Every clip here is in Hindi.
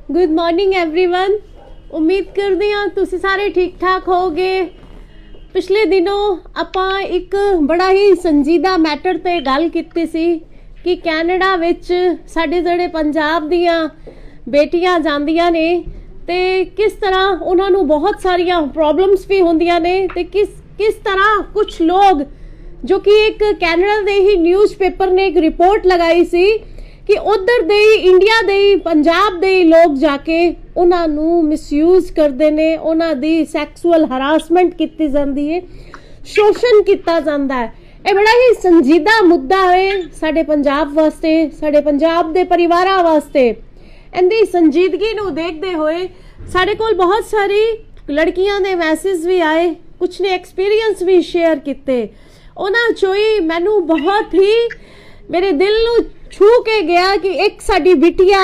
Good morning everyone. ਉਮੀਦ ਕਰਦੇ ਹਾਂ ਤੁਸੀਂ ਸਾਰੇ ਠੀਕ ਠਾਕ ਹੋਗੇ। ਪਿਛਲੇ ਦਿਨੋਂ ਆਪਾਂ ਇੱਕ ਬੜਾ ਹੀ ਸੰਜੀਦਾ ਮੈਟਰ ਤੇ ਗੱਲ ਕੀਤੀ ਸੀ ਕਿ ਕੈਨੇਡਾ ਵਿੱਚ ਸਾਡੇ ਜਿਹੜੇ ਪੰਜਾਬ ਦੀਆਂ ਬੇਟੀਆਂ ਜਾਂਦੀਆਂ ਨੇ ਤੇ ਕਿਸ ਤਰ੍ਹਾਂ ਉਹਨਾਂ ਨੂੰ ਬਹੁਤ ਸਾਰੀਆਂ ਪ੍ਰੋਬਲਮਸ ਵੀ ਹੁੰਦੀਆਂ ਨੇ ਤੇ ਕਿਸ ਤਰ੍ਹਾਂ ਕੁਝ ਲੋग जो कि एक कैनेडा दे ही न्यूज़पेपर ने एक रिपोर्ट लगाई सी कि उधर दे इंडिया दे पंजाब दे लोग जाके उन्हां नू मिसयूज करते ने, उन्हां दी सैक्सुअल हरासमेंट की जाती है, शोषण किया जाता है। ये बड़ा ही संजीदा मुद्दा है साडे पंजाब वास्ते, साडे पंजाब दे परिवारां वास्ते। इहदी संजीदगी नू देखते हुए साडे कोल बहुत सारी लड़कियां दे मैसेज भी आए, कुछ ने एक्सपीरियंस भी शेयर किए। उन्हां चों ही मैनू बहुत ही मेरे दिल नू छू के गया कि एक साडी बिटिया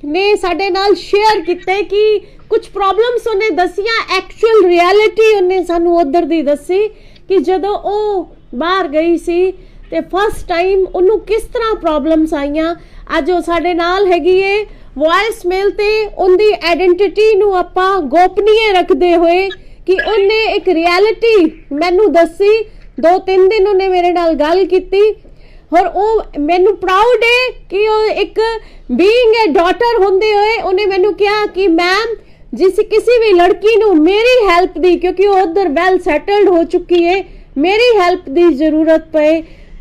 ने साडे नाल शेयर किते कि कुछ प्रॉब्लम्स उन्हें दसियां, एक्चुअल रियलिटी उन्हें सानू उधर दी दसी कि जदों ओ बाहर गई सी ते फर्स्ट टाइम उन्नू किस तरह प्रॉब्लम्स आईयां। अज ओ साडे नाल हैगी है वॉइस मेल ते उनदी आइडेंटिटी नू आपां गोपनीय रखदे होए कि उन्हें एक रियलिटी मैनू दसी। 2-3 दिन उन्हें मेरे नाल गल की और ओ मैनू प्राउड है कि एक बीइंग ए डॉटर होंदे होए उन्हें मैनू कहा कि मैम जिस किसी भी लड़की नू मेरी हेल्प दी, क्योंकि वो उधर वेल सैटल्ड हो चुकी है, मेरी हेल्प दी जरूरत पे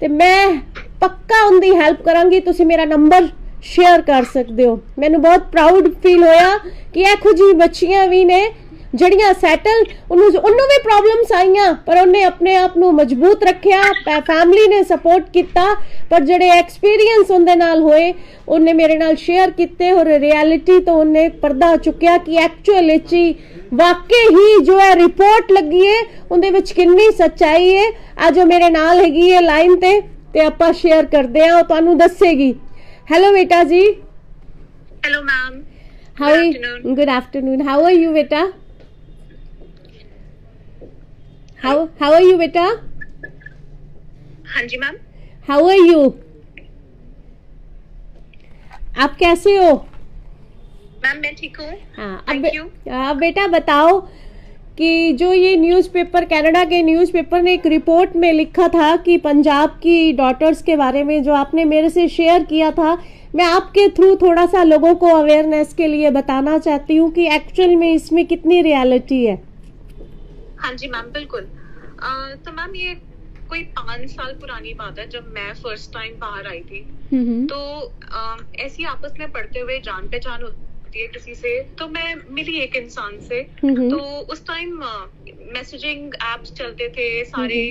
ते मैं पक्का उनकी हेल्प करांगी, तुसी मेरा नंबर शेयर कर सकते हो। मैनू बहुत प्राउड फील होया कि इहो जी बच्चियां भी ने जड़ियां सैटल, उन्होंने भी प्रॉब्लम्स आईयां पर उन्हें अपने आप नू मजबूत रखिया, फैमिली ने सपोर्ट किया, पर जड़े एक्सपीरियंस उनदे नाल होए उन्हें मेरे नाल शेयर किते और रियलिटी तो उन्हें पर्दा चुकिया कि एक्चुअल ची वाकई ही जो है रिपोर्ट लगी है उनदे विच कितनी सच्चाई है। आज जो मेरे नाल हैगी है लाइन ते आपां शेयर करदे हां, तुहानू दसेगी। हेलो बेटा जी। Hello ma'am. Good afternoon. How are you beta? How are you beta? हाँ जी मैम। How are you? आप कैसे हो? मैम मैं ठीक हूँ। हाँ, थैंक यू। अब बेटा बताओ कि जो ये न्यूज़पेपर, कनाडा के न्यूज़पेपर ने एक रिपोर्ट में लिखा था कि पंजाब की डॉटर्स के बारे में जो आपने मेरे से शेयर किया था, मैं आपके थ्रू थोड़ा सा लोगों को अवेयरनेस के लिए बताना चाहती हूँ कि एक्चुअल में इसमें कितनी रियलिटी है। हाँ जी मैम बिल्कुल। तो मैम ये कोई 5 साल पुरानी बात है जब मैं फर्स्ट टाइम बाहर आई थी। तो ऐसी आपस में पढ़ते हुए जान पहचान होती है किसी से, तो मैं मिली एक इंसान से। तो उस टाइम मैसेजिंग एप्स चलते थे सारे,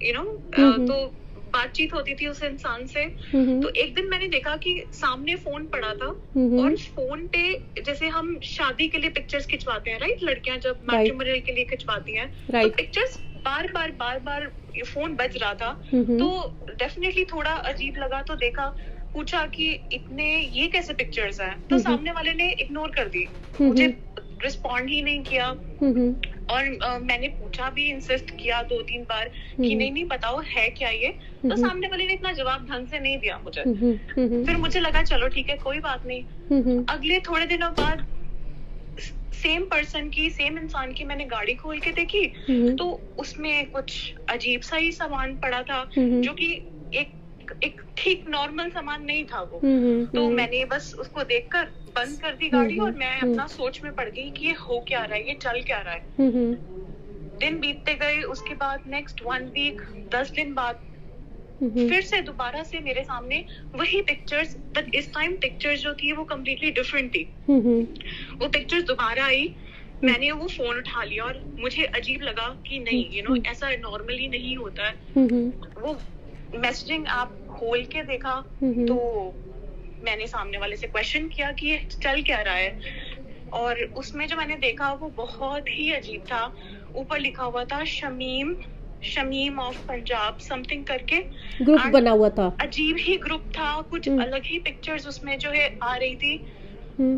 तो बातचीत होती थी उस इंसान से। तो एक दिन मैंने देखा कि सामने फोन पड़ा था और फोन पे जैसे हम शादी के लिए पिक्चर्स खिंचवाते हैं, राइट, लड़कियां जब मैट्रिमोनियल के लिए खिंचवाती हैं, तो पिक्चर्स बार बार फोन बज रहा था। तो डेफिनेटली थोड़ा अजीब लगा, तो देखा, पूछा कि इतने ये कैसे पिक्चर्स हैं। तो सामने वाले ने इग्नोर कर दी, मुझे रिस्पॉन्ड ही नहीं किया। और मैंने पूछा भी, इंसिस्ट किया 2-3 बार कि नहीं बताओ है क्या ये। तो सामने वाले ने इतना जवाब ढंग से नहीं दिया मुझे। फिर मुझे लगा चलो ठीक है कोई बात नहीं। अगले थोड़े दिनों बाद सेम पर्सन की, सेम इंसान की मैंने गाड़ी खोल के देखी, तो उसमें कुछ अजीब सा ही सामान पड़ा था जो कि एक ठीक नॉर्मल सामान नहीं था वो। तो मैंने बस उसको देखकर बंद कर दी गाड़ी और मैं अपना सोच में पड़ गई कि ये हो क्या रहा है, ये चल क्या रहा है। दिन बीतते गए, उसके बाद नेक्स्ट 1 वीक, 10 दिन बाद फिर से दोबारा से मेरे सामने वही पिक्चर्स, बट इस टाइम पिक्चर्स जो थी वो कम्प्लीटली डिफरेंट थी। वो पिक्चर्स दोबारा आई, मैंने वो फोन उठा लिया और मुझे अजीब लगा कि नहीं, ऐसा नॉर्मली नहीं होता है। वो मैसेजिंग ऐप खोल के देखा तो मैंने सामने वाले से क्वेश्चन किया कि ये चल क्या रहा है, और उसमें जो मैंने देखा वो बहुत ही अजीब था। ऊपर लिखा हुआ था शमीम ऑफ पंजाब समथिंग करके ग्रुप बना हुआ था। अजीब ही ग्रुप था, कुछ अलग ही पिक्चर्स उसमें जो है आ रही थी।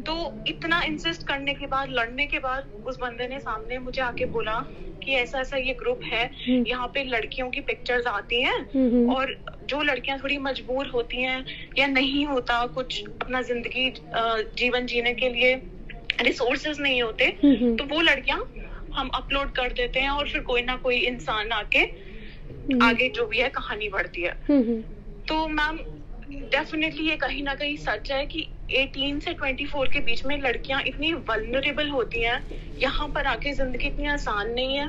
तो इतना इंसिस्ट करने के बाद, लड़ने के बाद, उस बंदे ने सामने मुझे आके बोला कि ऐसा ऐसा ये ग्रुप है, यहाँ पे लड़कियों की पिक्चर्स आती हैं और जो लड़कियां थोड़ी मजबूर होती हैं या नहीं होता कुछ अपना जिंदगी जीवन जीने के लिए, रिसोर्सेज नहीं होते, तो वो लड़कियां हम अपलोड कर देते हैं और फिर कोई ना कोई इंसान आके आगे जो भी है कहानी बढ़ती है। तो मैम डेफिनेटली ये कहीं ना कहीं सच है कि 18 से 24 के बीच में लड़कियां इतनी वल्नरेबल होती हैं, यहाँ पर आके जिंदगी इतनी आसान नहीं है।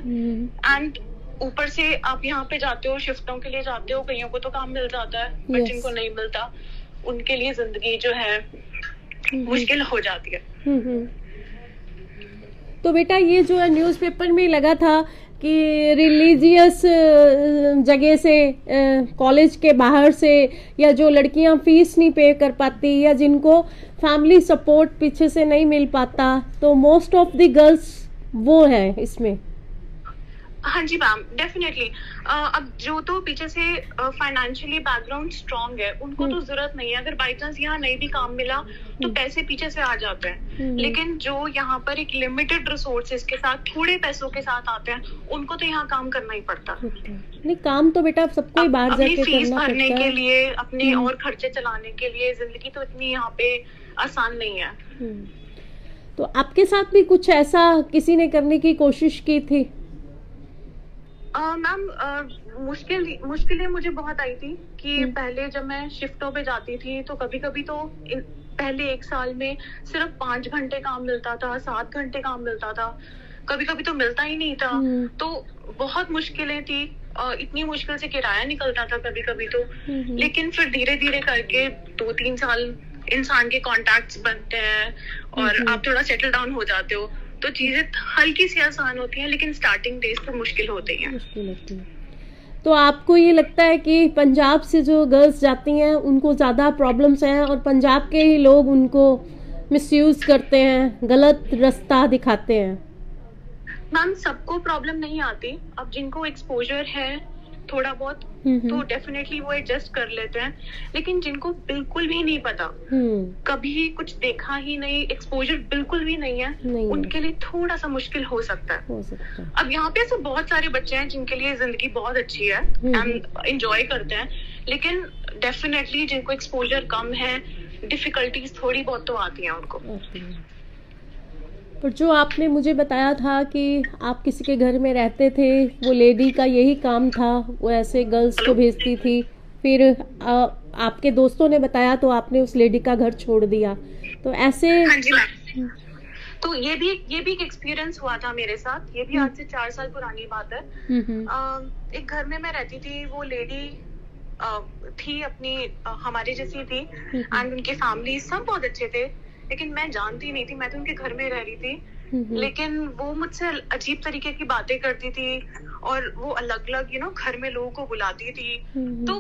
एंड ऊपर से आप यहाँ पे जाते हो, शिफ्टों के लिए जाते हो, कईयों को तो काम मिल जाता है, बट जिनको नहीं मिलता उनके लिए जिंदगी जो है मुश्किल हो जाती है। तो बेटा ये जो है न्यूज़पेपर में लगा था कि रिलीजियस जगह से, कॉलेज के बाहर से, या जो लड़कियां फीस नहीं पे कर पाती या जिनको फैमिली सपोर्ट पीछे से नहीं मिल पाता, तो मोस्ट ऑफ द गर्ल्स वो है इसमें। हाँ जी मैम, डेफिनेटली। अब जो तो पीछे से फाइनेंशियली बैकग्राउंड स्ट्रांग है उनको तो जरूरत नहीं है, अगर बाई चांस यहाँ नहीं भी काम मिला तो पैसे पीछे से आ जाते हैं। लेकिन जो यहाँ पर एक लिमिटेड रिसोर्सेज के साथ, थोड़े पैसों के साथ आते हैं, उनको तो यहाँ काम करना ही पड़ता है। नहीं, काम तो बेटा सबको ही बाहर जाके करना पड़ता है, फीस भरने के लिए, अपने और खर्चे चलाने के लिए। जिंदगी तो इतनी यहाँ पे आसान नहीं है। तो आपके साथ भी कुछ ऐसा किसी ने करने की कोशिश की थी? मैम मुश्किलें मुझे बहुत आई थी कि पहले जब मैं शिफ्टों पे जाती थी तो कभी कभी तो पहले 1 साल में सिर्फ 5 घंटे काम मिलता था, 7 घंटे काम मिलता था, कभी कभी तो मिलता ही नहीं था। तो बहुत मुश्किलें थी, इतनी मुश्किल से किराया निकलता था कभी कभी तो। लेकिन फिर धीरे धीरे करके 2-3 साल इंसान के कॉन्टैक्ट्स बनते हैं और आप थोड़ा सेटल डाउन हो जाते हो, तो चीजें हल्की सी आसान होती हैं, लेकिन स्टार्टिंग डेज तो मुश्किल होती हैं। तो आपको ये लगता है कि पंजाब से जो गर्ल्स जाती हैं उनको ज़्यादा प्रॉब्लम्स हैं और पंजाब के ही लोग उनको मिसयूज करते हैं, गलत रास्ता दिखाते हैं? मैम सबको प्रॉब्लम नहीं आती। अब जिनको एक्सपोजर है थोड़ा बहुत तो डेफिनेटली वो एडजस्ट कर लेते हैं, लेकिन जिनको बिल्कुल भी नहीं पता, कभी कुछ देखा ही नहीं, एक्सपोजर बिल्कुल भी नहीं है, उनके लिए थोड़ा सा मुश्किल हो सकता है। अब यहाँ पे ऐसे बहुत सारे बच्चे हैं जिनके लिए जिंदगी बहुत अच्छी है एंड एंजॉय करते हैं, लेकिन डेफिनेटली जिनको एक्सपोजर कम है, डिफिकल्टीज थोड़ी बहुत तो आती हैं उनको। पर जो आपने मुझे बताया था कि आप किसी के घर में रहते थे, वो लेडी का यही काम था, वो ऐसे गर्ल्स को भेजती थी, फिर आपके दोस्तों ने बताया तो आपने उस लेडी का घर छोड़ दिया, तो ऐसे? हाँ जी मैम, तो ये भी एक एक्सपीरियंस हुआ था मेरे साथ। ये भी आज से 4 साल पुरानी बात है। एक घर में मैं रहती थी, वो लेडी थी अपनी हमारे जैसी थी एंड उनकी फैमिली सब बहुत अच्छे थे, लेकिन मैं जानती नहीं थी, मैं तो उनके घर में रह रही थी। लेकिन वो मुझसे अजीब तरीके की बातें करती थी और वो अलग अलग घर में लोगों को बुलाती थी, तो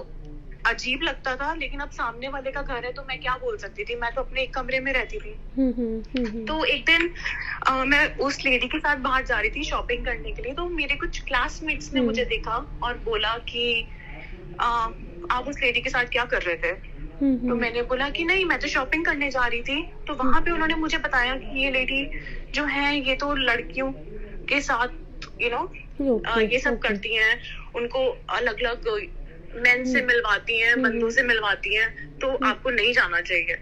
अजीब लगता था। लेकिन अब सामने वाले का घर है तो मैं क्या बोल सकती थी, मैं तो अपने एक कमरे में रहती थी। तो एक दिन मैं उस लेडी के साथ बाहर जा रही थी शॉपिंग करने के लिए, तो मेरे कुछ क्लासमेट्स ने मुझे देखा और बोला कि आप उस लेडी के साथ क्या कर रहे थे? तो मैंने बोला कि नहीं, मैं तो शॉपिंग करने जा रही थी। तो वहां पे उन्होंने मुझे बताया कि ये लेडी जो है ये तो लड़कियों के साथ ये सब करती हैं, उनको अलग अलग मेन से मिलवाती हैं, बंदों से मिलवाती हैं, तो आपको नहीं जाना चाहिए।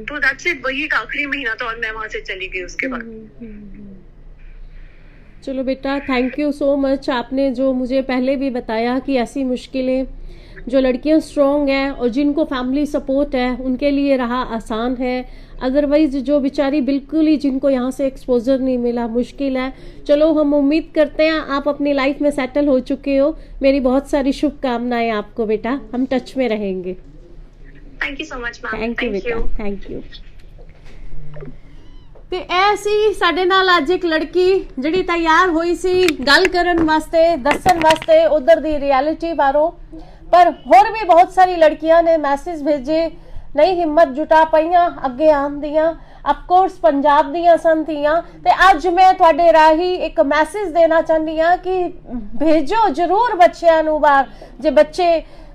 तो दैट्स इट, वही एक आखिरी महीना था और मैं वहां से चली गई उसके बाद। चलो बेटा, थैंक यू सो मच। आपने जो मुझे पहले भी बताया कि ऐसी मुश्किलें जो लड़कियां स्ट्रॉन्ग हैं और जिनको फैमिली सपोर्ट है उनके लिए रहा आसान है, अदरवाइज जो बेचारी बिल्कुल ही जिनको यहाँ से एक्सपोजर नहीं मिला मुश्किल है। चलो हम उम्मीद करते हैं आप अपनी लाइफ में सेटल हो चुके हो। मेरी बहुत सारी शुभकामनाएं आपको बेटा, हम टच में रहेंगे। Thank you so much ma'am. Thank you बेटा, थैंक यू। ਤੇ ਇਹ ਸੀ ਸਾਡੇ ਨਾਲ ਅੱਜ ਇੱਕ ਲੜਕੀ ਜਿਹੜੀ ਤਿਆਰ ਹੋਈ ਸੀ ਗੱਲ ਕਰਨ ਵਾਸਤੇ, ਦੱਸਣ ਵਾਸਤੇ ਉਧਰ ਦੀ ਰਿਐਲਿਟੀ ਬਾਰੇ। पर होर भी बहुत सारी लड़कियां ने मैसेज भेजे, नहीं हिम्मत जुटा पाईयां अगे आन दियां। अफकोर्स पंजाब दियां सन धीआं, ते अज मैं तुहाडे राही एक मैसेज देना चाहती हाँ कि भेजो जरूर बच्चियां नूं बाहर, जे बच्चे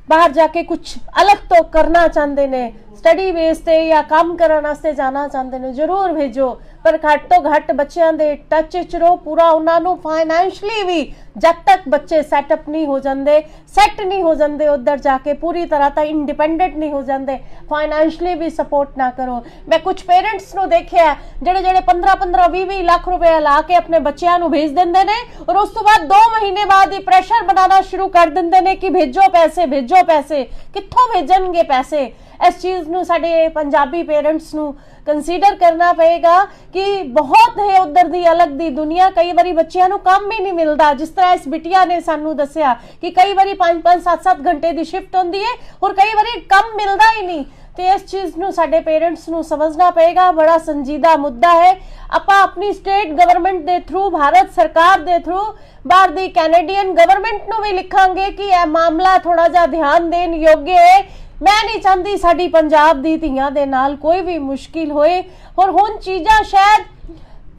बाहर जाके कुछ अलग तो करना चाहते ने, ਸਟੱਡੀ ਬੇਸ ਤੇ ਜਾਂ ਕੰਮ ਕਰਨ ਵਾਸਤੇ ਜਾਣਾ ਚਾਹੁੰਦੇ ਨੇ ਜ਼ਰੂਰ ਭੇਜੋ, ਪਰ ਘੱਟ ਤੋਂ ਘੱਟ ਬੱਚਿਆਂ ਦੇ ਟੱਚ ਵਿੱਚ ਰਹੋ ਪੂਰਾ। ਉਹਨਾਂ ਨੂੰ ਫਾਈਨੈਂਸ਼ਲੀ ਵੀ ਜਦ ਤੱਕ ਬੱਚੇ ਸੈਟਅਪ ਨਹੀਂ ਹੋ ਜਾਂਦੇ, ਸੈੱਟ ਨਹੀਂ ਹੋ ਜਾਂਦੇ ਉੱਧਰ ਜਾ ਕੇ ਪੂਰੀ ਤਰ੍ਹਾਂ ਤਾਂ ਇੰਡੀਪੈਂਡੈਂਟ ਨਹੀਂ ਹੋ ਜਾਂਦੇ, ਫਾਈਨੈਂਸ਼ਲੀ ਵੀ ਸਪੋਰਟ ਨਾ ਕਰੋ। ਮੈਂ ਕੁਝ ਪੇਰੈਂਟਸ ਨੂੰ ਦੇਖਿਆ ਜਿਹੜੇ 15-20 ਲੱਖ ਰੁਪਏ ਲਾ ਕੇ ਆਪਣੇ ਬੱਚਿਆਂ ਨੂੰ ਭੇਜ ਦਿੰਦੇ ਨੇ ਔਰ ਉਸ ਤੋਂ ਬਾਅਦ 2 ਮਹੀਨੇ ਬਾਅਦ ਹੀ ਪ੍ਰੈਸ਼ਰ ਬਣਾਉਣਾ ਸ਼ੁਰੂ ਕਰ ਦਿੰਦੇ ਨੇ ਕਿ ਭੇਜੋ ਪੈਸੇ, ਭੇਜੋ ਪੈਸੇ। ਕਿੱਥੋਂ ਭੇਜਣਗੇ ਪੈਸੇ? ਇਸ ਚੀਜ਼ ਨੂੰ ਸਾਡੇ ਪੰਜਾਬੀ ਪੇਰੈਂਟਸ ਨੂੰ ਕੰਸੀਡਰ ਕਰਨਾ ਪਏਗਾ ਕਿ ਬਹੁਤ ਹੈ ਉਧਰ ਦੀ ਅਲੱਗ ਦੀ ਦੁਨੀਆ। ਕਈ ਵਾਰੀ ਬੱਚਿਆਂ ਨੂੰ ਕੰਮ ਹੀ ਨਹੀਂ ਮਿਲਦਾ, ਜਿਸ ਤਰ੍ਹਾਂ ਇਸ ਬਿਟਿਆ ਨੇ ਸਾਨੂੰ ਦੱਸਿਆ ਕਿ ਕਈ ਵਾਰੀ 5-5 7-7 ਘੰਟੇ ਦੀ ਸ਼ਿਫਟ ਹੁੰਦੀ ਹੈ ਔਰ ਕਈ ਵਾਰੀ ਕੰਮ ਮਿਲਦਾ ਹੀ ਨਹੀਂ। ਤੇ ਇਸ ਚੀਜ਼ ਨੂੰ ਸਾਡੇ ਪੇਰੈਂਟਸ ਨੂੰ ਸਮਝਣਾ ਪਏਗਾ, ਬੜਾ ਸੰਜੀਦਾ ਮੁੱਦਾ ਹੈ। ਆਪਾਂ ਆਪਣੀ ਸਟੇਟ ਗਵਰਨਮੈਂਟ ਦੇ ਥਰੂ, ਭਾਰਤ ਸਰਕਾਰ ਦੇ ਥਰੂ ਬਾਹਰ ਦੀ ਕੈਨੇਡੀਅਨ ਗਵਰਨਮੈਂਟ ਨੂੰ ਵੀ ਲਿਖਾਂਗੇ ਕਿ ਇਹ ਮਾਮਲਾ ਥੋੜਾ ਜਿਹਾ ਧਿਆਨ ਦੇਣ ਯੋਗ ਹੈ। ਮੈਂ ਨਹੀਂ ਚਾਹੁੰਦੀ ਸਾਡੀ ਪੰਜਾਬ ਦੀ ਧੀਆਂ ਦੇ ਨਾਲ ਕੋਈ ਵੀ ਮੁਸ਼ਕਿਲ ਹੋਏ। ਔਰ ਹੁਣ ਚੀਜ਼ਾਂ ਸ਼ਾਇਦ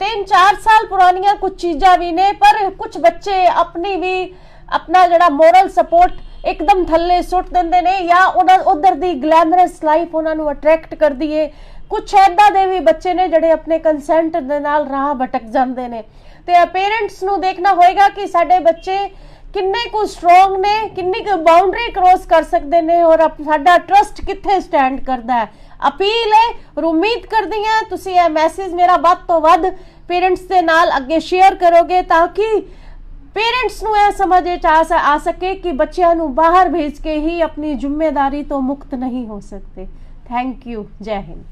3-4 ਸਾਲ ਪੁਰਾਣੀਆਂ ਕੁਝ ਚੀਜ਼ਾਂ ਵੀ ਨੇ, ਪਰ ਕੁਝ ਬੱਚੇ ਆਪਣੀ ਵੀ ਆਪਣਾ ਜਿਹੜਾ ਮੋਰਲ ਸਪੋਰਟ ਇੱਕਦਮ ਥੱਲੇ ਸੁੱਟ ਦਿੰਦੇ ਨੇ ਜਾਂ ਉਹਨਾਂ ਉਧਰ ਦੀ ਗਲੈਮਰਸ ਲਾਈਫ ਉਹਨਾਂ ਨੂੰ ਅਟਰੈਕਟ ਕਰਦੀ ਹੈ। ਕੁਝ ਏਦਾਂ ਦੇ ਵੀ ਬੱਚੇ ਨੇ ਜਿਹੜੇ ਆਪਣੇ ਕੰਸੈਂਟ ਦੇ ਨਾਲ ਰਾਹ ਭਟਕ ਜਾਂਦੇ ਨੇ। ਤੇ ਪੇਰੈਂਟਸ ਨੂੰ ਦੇਖਣਾ ਹੋਏਗਾ ਕਿ ਸਾਡੇ ਬੱਚੇ ਕਿੰਨੇ ਕੁ ਸਟਰੋਂਗ ਨੇ, ਕਿੰਨੀ ਕੁ ਬਾਉਂਡਰੀ ਕ੍ਰੋਸ ਕਰ ਸਕਦੇ ਨੇ ਔਰ ਸਾਡਾ ਟਰਸਟ ਕਿੱਥੇ ਸਟੈਂਡ ਕਰਦਾ ਹੈ। ਅਪੀਲ ਹੈ ਔਰ ਉਮੀਦ ਕਰਦੀ ਹਾਂ ਤੁਸੀਂ ਇਹ ਮੈਸੇਜ ਮੇਰਾ ਵੱਧ ਤੋਂ ਵੱਧ ਪੇਰੈਂਟਸ ਦੇ ਨਾਲ ਅੱਗੇ ਸ਼ੇਅਰ ਕਰੋਗੇ ਤਾਂ ਕਿ ਪੇਰੈਂਟਸ ਨੂੰ ਇਹ ਸਮਝ ਆ ਸਕੇ ਕਿ ਬੱਚਿਆਂ ਨੂੰ ਬਾਹਰ ਭੇਜ ਕੇ ਹੀ ਆਪਣੀ ਜ਼ਿੰਮੇਵਾਰੀ ਤੋਂ ਮੁਕਤ ਨਹੀਂ ਹੋ ਸਕਦੇ। Thank you. ਜੈ ਹਿੰਦ।